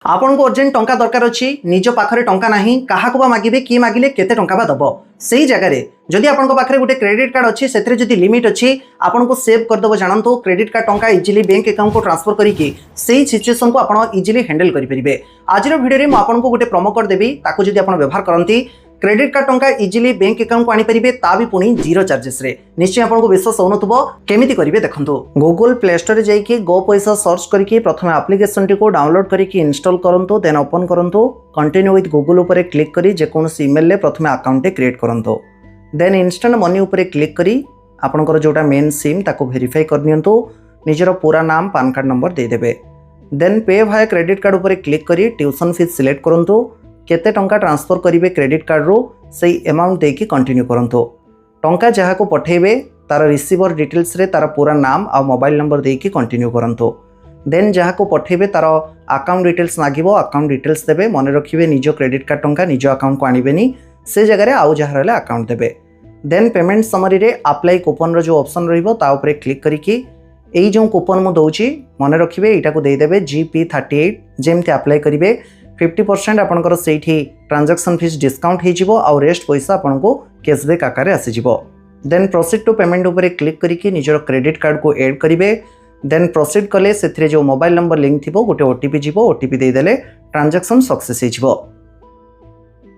आपन को अर्जेंट टंका दरकार अच्छी निज पाखरे टंका नहीं क्या मागे कि मागिले केते टंका बा दब से जगार जदि आपन पाखे गोटे क्रेडिट कार्ड अच्छी से लिमिट अच्छी आपन को सेव करदेव जानतु क्रेडिट कार्ड टंका इजिली बैंक अकाउंट को ट्रांसफर करके सही सिचुएशन को आप इजिली हैंडल करेंगे। आज वीडियो में आपको गोटे प्रोमो कोड देवी ताकू जदि आप व्यवहार करती क्रेडिट कार्ड टंका इजिली बैंक अकाउंट को आनीपारे ता भी पुणी जीरो चार्जेस रे निश्चय आपको विश्वास होनुथबो केमिति करिवे देखंतु। गूगल प्ले स्टोर रे जाइए गो पैसा सर्च करके प्रथम एप्लिकेशन टी को डाउनलोड करके इंस्टॉल करंतु देन ओपन करंतु कंटिन्यू विथ गूगल ऊपर क्लिक करी जेकोनोसी ईमेल ले प्रथम अकाउंट क्रिएट करंतु देन इंस्टेंट मनी ऊपर क्लिक करी आपनकर जोटा मेन सिम ताको वेरीफाई करनियंतु निजर पूरा नाम पैन कार्ड नंबर दे देबे देन पे भाया क्रेडिट कार्ड ऊपर क्लिक करी ट्यूशन फीस सिलेक्ट करंतु केते टंका ट्रांसफर करिवे क्रेडिट कार्ड रो सही अमाउंट देकी कंटिन्यू करंतु टंका जहाँ को पठेबे तार रिसीवर डिटेल्स रे तार पूरा नाम आ मोबाइल नंबर देकी कंटिन्यू करंतु देन जहाँ को पठेबे तार अकाउंट डिटेल्स मागिबो अकाउंट डिटेल्स देबे मन रखिबे निज क्रेडिट कार्ड टंका निज अकाउंट को आनिबेनी से जगह रे आउ जहाँ रहले अकाउंट देबे देन पेमेंट समरी रे अप्लाई कूपन रो जो ऑप्शन रहिबो ता ऊपर क्लिक करिकी एई जो कूपन मु दउची मन रखिबे एटा को दे देबे GP38 जेमते अप्लाई करिवे 50% आपनकर सेठी ट्रांजैक्शन फीस डिस्काउंट हो जिवो आ रेस्ट पैसा आपनको कैशबैक आकार आसी जिवो देन प्रोसीड टू पेमेंट ऊपर क्लिक करिके निजर क्रेडिट कार्ड को ऐड करिवे देन प्रोसीड कले सेथिरे जो मोबाइल नंबर लिंक थिबो गोटे ओटीपी जिवो ओटीपी दे देले ट्रांजैक्शन सक्सेस हो जिवो।